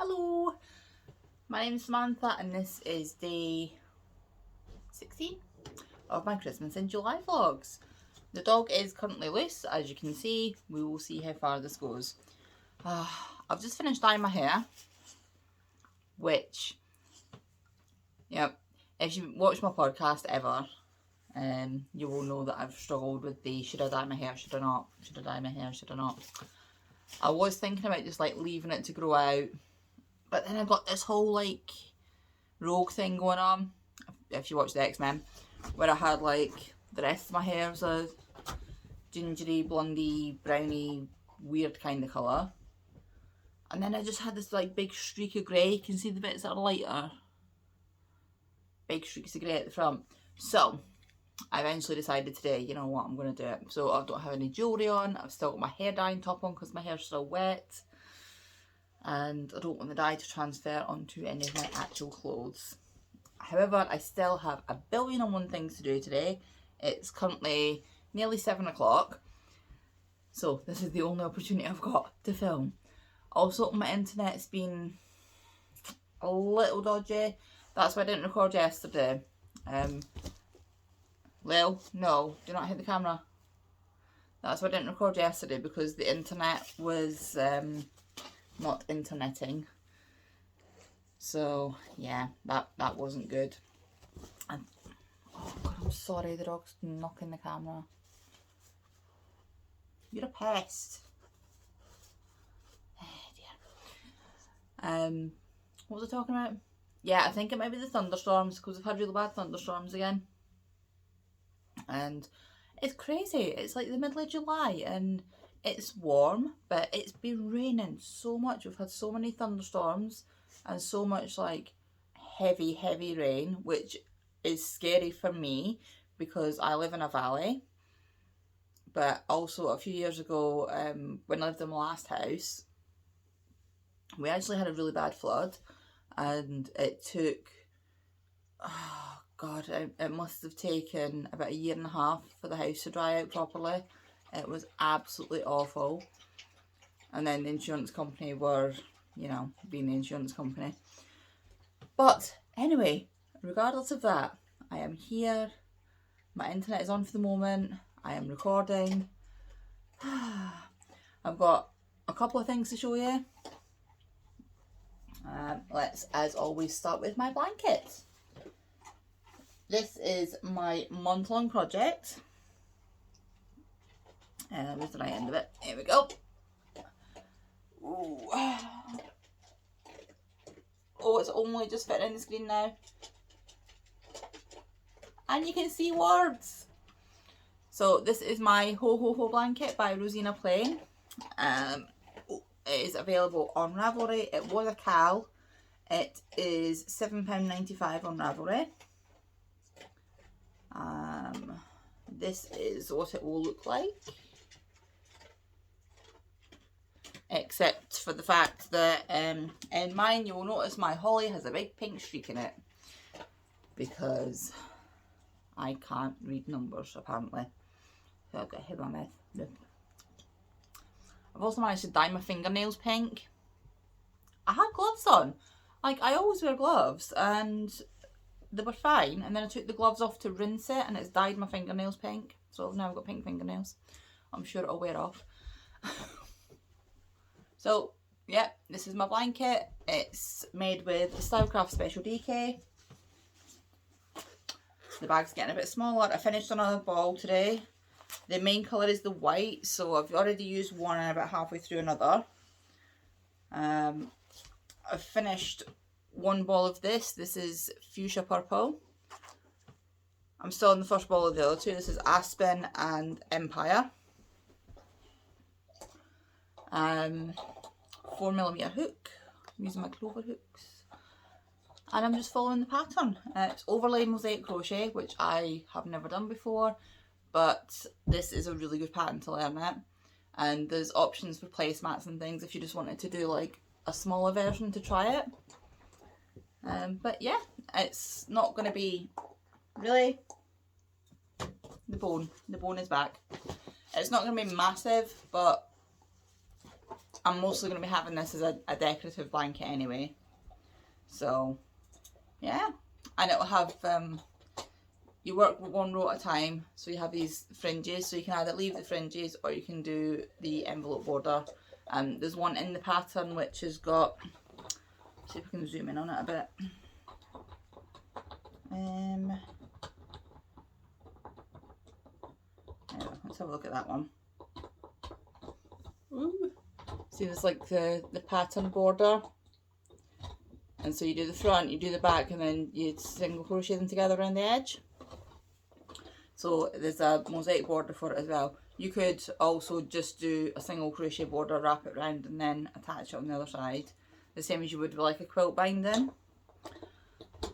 Hello, my name's Samantha and this is day 16 of my Christmas in July vlogs. The dog is currently loose, as you can see. We will see how far this goes. I've just finished dyeing my hair, which, if you watch my podcast ever, you will know that I've struggled with the should I dye my hair, should I not, should I dye my hair, should I not. I was thinking about just like leaving it to grow out, but then I got this whole like rogue thing going on, if you watch the X-Men, where I had like the rest of my hair was a gingery, blondie, browny, weird kind of colour. And then I just had this like big streak of grey. You can see the bits that are lighter. Big streaks of grey at the front. So I eventually decided today, you know what, I'm going to do it. So I don't have any jewellery on. I've still got my hair dyeing top on because my hair's still wet. And I don't want the dye to transfer onto any of my actual clothes. However, I still have a billion and one things to do today. It's currently nearly 7 o'clock. So this is the only opportunity I've got to film. Also, my internet's been a little dodgy. That's why I didn't record yesterday. Lil, no, do not hit the camera. That's why I didn't record yesterday, because the internet was not interneting. So yeah, that wasn't good. And oh god, I'm sorry, the dog's knocking the camera. You're a pest. What was I talking about? Yeah, I think it might be the thunderstorms, because we've had really bad thunderstorms again. And it's crazy. It's like the middle of July and it's warm, but it's been raining so much. We've had so many thunderstorms and so much like heavy rain, which is scary for me because I live in a valley. But also a few years ago, when I lived in my last house, we actually had a really bad flood, and it took, oh god, it must have taken about a year and a half for the house to dry out properly. It was absolutely awful. And then the insurance company were, you know, being the insurance company. But anyway, regardless of that, I am here. My internet is on for the moment. I am recording. I've got a couple of things to show you. Let's, as always, start with my blanket. This is my month-long project. Where's the right end of it? Here we go. Ooh. Oh, it's only just fitting in the screen now. And you can see words. So this is my HoHoHo blanket by Rosina Plain. It is available on Ravelry. It was a cal. It is £7.95 on Ravelry. This is what it will look like. Except for the fact that in mine you will notice my holly has a big pink streak in it. Because I can't read numbers apparently. So I've got a hit on my mouth. No. I've also managed to dye my fingernails pink. I had gloves on. Like, I always wear gloves and they were fine. And then I took the gloves off to rinse it and it's dyed my fingernails pink. So now I've got pink fingernails. I'm sure it'll wear off. So, yeah, this is my blanket. It's made with the Stylecraft Special DK. The bag's getting a bit smaller. I finished another ball today. The main colour is the white, so I've already used one and about halfway through another. I've finished one ball of this. This is fuchsia purple. I'm still on the first ball of the other two. This is Aspen and Empire. 4mm hook. I'm using my clover hooks. And I'm just following the pattern. It's overlay mosaic crochet, which I have never done before. But this is a really good pattern to learn it. And there's options for placemats and things if you just wanted to do like a smaller version to try it. But yeah, it's not going to be really the bone. The bone is back. It's not going to be massive, but I'm mostly going to be having this as a decorative blanket anyway. So, yeah. And it'll have, you work with one row at a time. So you have these fringes. So you can either leave the fringes or you can do the envelope border. There's one in the pattern which has got, see if we can zoom in on it a bit. Let's have a look at that one. Ooh. See, there's like the pattern border, and so you do the front, you do the back, and then you single crochet them together around the edge. So there's a mosaic border for it as well. You could also just do a single crochet border, wrap it around, and then attach it on the other side, the same as you would with like a quilt binding.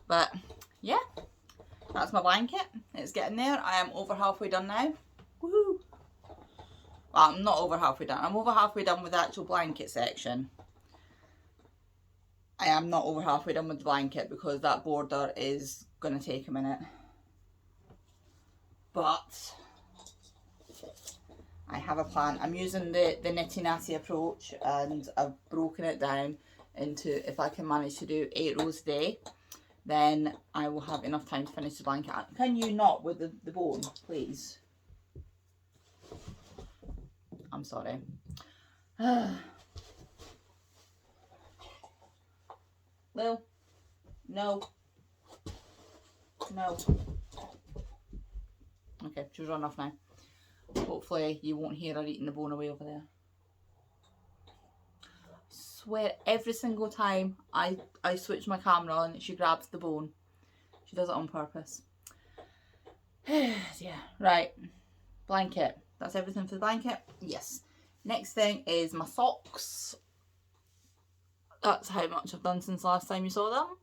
But yeah, that's my blanket. It's getting there. I am over halfway done now. Woohoo! Well, I'm not over halfway done. I'm over halfway done with the actual blanket section. I am not over halfway done with the blanket because that border is going to take a minute. But I have a plan. I'm using the Nitty Natty approach, and I've broken it down into, if I can manage to do 8 rows a day, then I will have enough time to finish the blanket. Can you not with the bone, please? I'm sorry. Lil, no. No. Okay, she's run off now. Hopefully you won't hear her eating the bone away over there. I swear every single time I switch my camera on, she grabs the bone. She does it on purpose. Yeah, right. Blanket. That's everything for the blanket. Yes. Next thing is my socks. That's how much I've done since last time you saw them.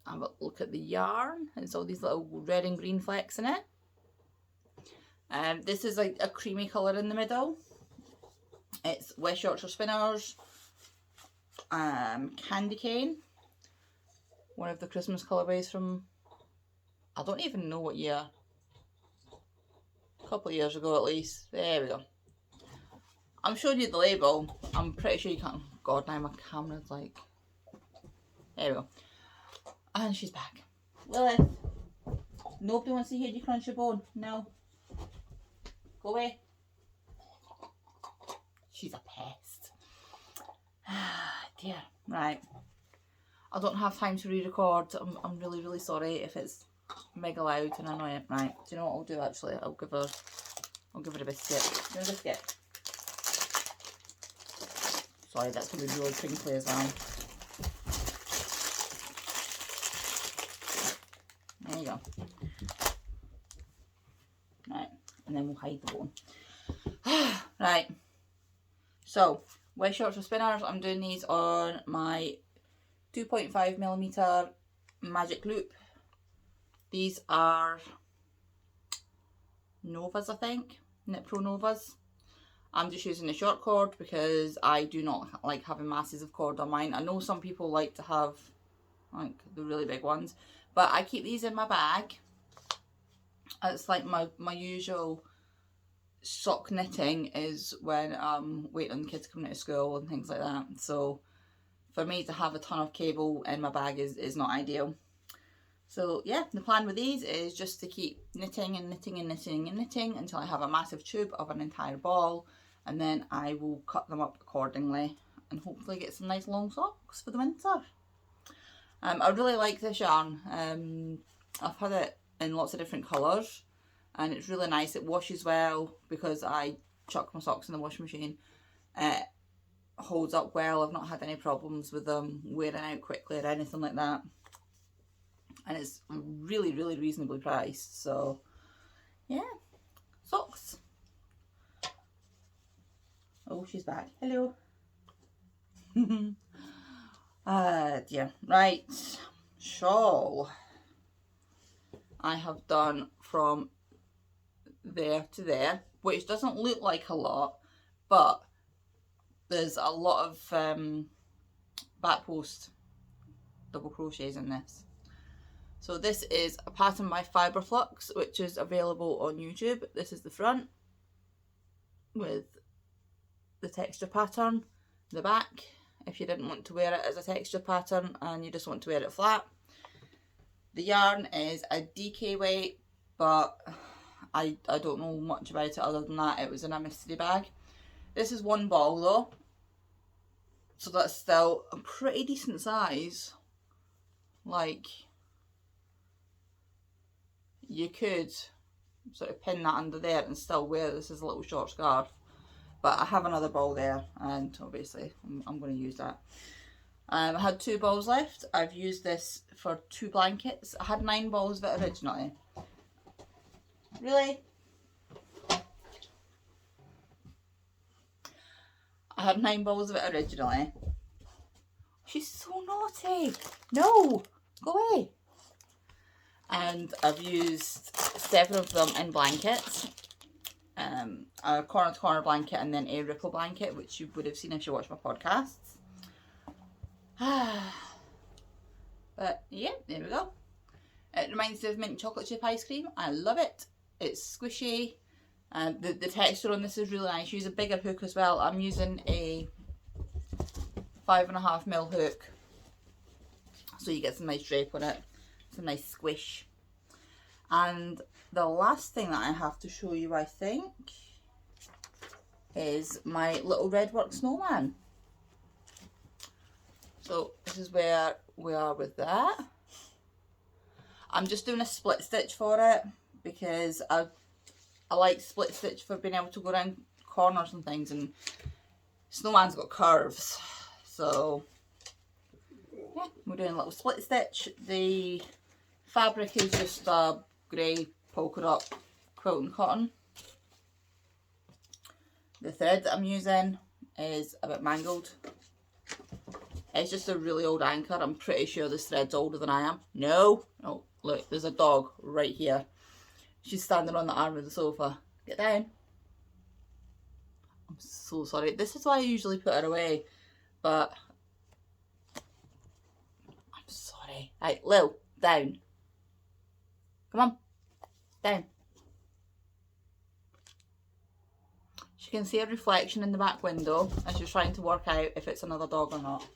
Have a look at the yarn. It's all these little red and green flecks in it. This is like a creamy colour in the middle. It's West Yorkshire Spinners Candy Cane. One of the Christmas colourways from, I don't even know what year. A couple of years ago at least. There we go. I'm showing you the label. I'm pretty sure you can't. God, now my camera's like. There we go. And she's back. Lilith. Nobody wants to hear you crunch your bone. No. Go away. She's a pest. Dear. Right. I don't have time to re-record. I'm really, really sorry if it's mega loud and annoying. Right. Do you know what I'll do actually? I'll give her a biscuit. Do you want a biscuit? Sorry, that's going to be really crinkly as well. There you go. Right, and then we'll hide the bone. Right, so West Yorkshire Spinners, I'm doing these on my 2.5mm magic loop. These are Novas, I think, Knit Pro Novas. I'm just using the short cord because I do not like having masses of cord on mine. I know some people like to have like the really big ones, but I keep these in my bag. It's like my usual sock knitting is when I'm waiting on the kids coming out of school and things like that. So for me to have a ton of cable in my bag is not ideal. So yeah, the plan with these is just to keep knitting and knitting and knitting and knitting until I have a massive tube of an entire ball, and then I will cut them up accordingly and hopefully get some nice long socks for the winter. I really like this yarn. I've had it in lots of different colours and it's really nice. It washes well because I chuck my socks in the washing machine. It holds up well. I've not had any problems with them wearing out quickly or anything like that. And it's really, really reasonably priced. So, yeah. Socks. Oh, she's back. Hello. Dear. Right. Shawl. I have done from there to there, which doesn't look like a lot, but there's a lot of back post double crochets in this. So this is a pattern by Fiberflux, which is available on YouTube. This is the front with the texture pattern. the back if you didn't want to wear it as a texture pattern and you just want to wear it flat. The yarn is a DK weight, but I don't know much about it other than that it was in a mystery bag. This is one ball though, so that's still a pretty decent size. Like, you could sort of pin that under there and still wear this as a little short scarf. But I have another ball there, and obviously I'm going to use that. I had 2 balls left. I've used this for 2 blankets. I had 9 balls of it originally. Really? I had 9 balls of it originally. She's so naughty. No, go away. And I've used 7 of them in blankets. A corner to corner blanket and then a ripple blanket, which you would have seen if you watched my podcasts. But yeah, there we go. It reminds me of mint chocolate chip ice cream. I love it. It's squishy. The texture on this is really nice. Use a bigger hook as well. I'm using a 5.5mm hook, so you get some nice drape on it. Some nice squish. And the last thing that I have to show you, I think, is my little redwork snowman. So this is where we are with that. I'm just doing a split stitch for it because I like split stitch for being able to go around corners and things, and snowman's got curves. So yeah, we're doing a little split stitch. The fabric is just a grey polka dot quilting cotton. The thread that I'm using is a bit mangled. It's just a really old anchor. I'm pretty sure this thread's older than I am. No. Oh, look, there's a dog right here. She's standing on the arm of the sofa. Get down. I'm so sorry. This is why I usually put her away. But I'm sorry. Right, Lil, down. Come on. Down. She can see a reflection in the back window and she's trying to work out if it's another dog or not.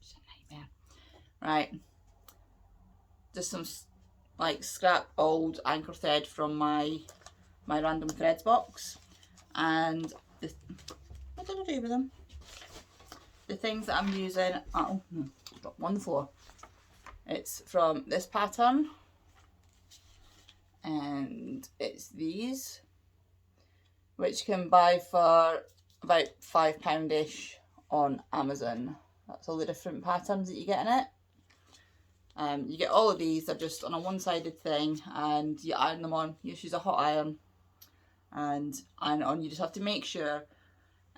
It's a nightmare. Right. Just some like scrap old anchor thread from my random threads box. And what did I do with them? The things that I'm using, oh, got one on the floor. It's from this pattern. And it's these, which you can buy for about £5-ish on Amazon. That's all the different patterns that you get in it. You get all of these. They're just on a one-sided thing, and you iron them on. You use a hot iron and iron it on. You just have to make sure.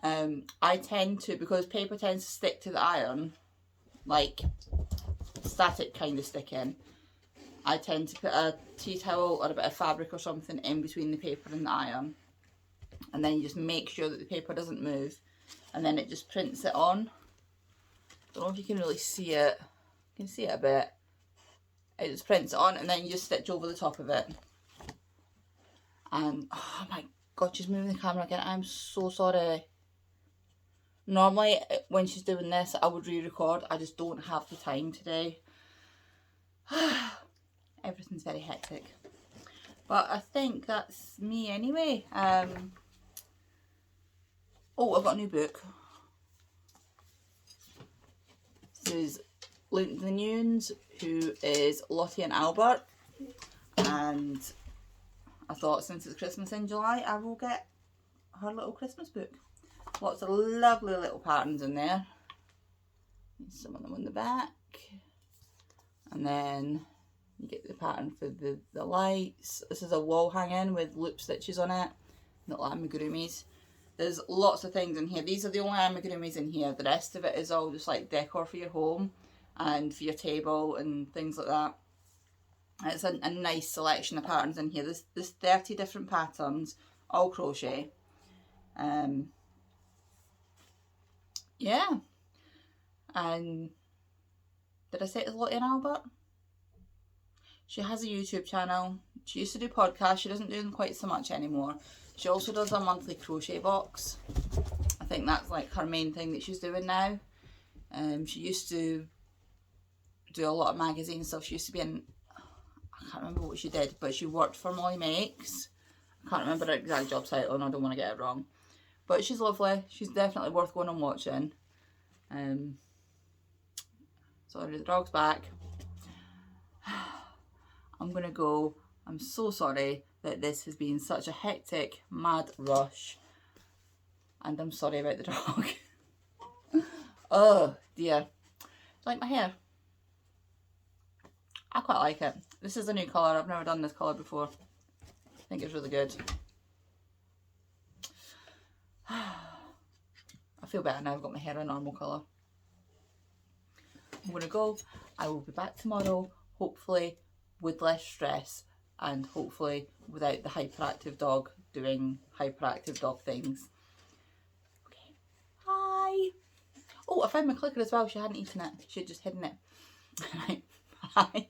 I tend to, because paper tends to stick to the iron, like static kind of sticking, I tend to put a tea towel or a bit of fabric or something in between the paper and the iron, and then you just make sure that the paper doesn't move, and then it just prints it on. Don't know if you can really see it. You can see it a bit. It just prints it on, and then you just stitch over the top of it. And oh my god, she's moving the camera again. I'm so sorry. Normally when she's doing this I would re-record. I just don't have the time today. Everything's very hectic. But I think that's me anyway. Oh, I've got a new book. This is Link to the Nunes, who is Lottie and Albert. And I thought since it's Christmas in July, I will get her little Christmas book. Lots of lovely little patterns in there. Some of them on the back. And then you get the pattern for the lights. This is a wall hanging with loop stitches on it. Little amigurumis. There's lots of things in here. These are the only amigurumis in here. The rest of it is all just like decor for your home and for your table and things like that. It's a nice selection of patterns in here. There's 30 different patterns, all crochet. Yeah. And did I say it was Lottie and Albert? She has a YouTube channel. She used to do podcasts. She doesn't do them quite so much anymore. She also does a monthly crochet box. I think that's like her main thing that she's doing now. She used to do a lot of magazine stuff. She used to be in, I can't remember what she did, but she worked for Molly Makes. I can't remember her exact job title and I don't want to get it wrong. But she's lovely. She's definitely worth going and watching. Sorry, the dog's back. I'm going to go. I'm so sorry that this has been such a hectic, mad rush. And I'm sorry about the dog. Oh dear. Do you like my hair? I quite like it. This is a new colour. I've never done this colour before. I think it's really good. I feel better now I've got my hair a normal colour. I'm going to go. I will be back tomorrow, hopefully with less stress and hopefully without the hyperactive dog doing hyperactive dog things. Okay, bye. Oh, I found my clicker as well. She hadn't eaten it. She had just hidden it. Right, bye.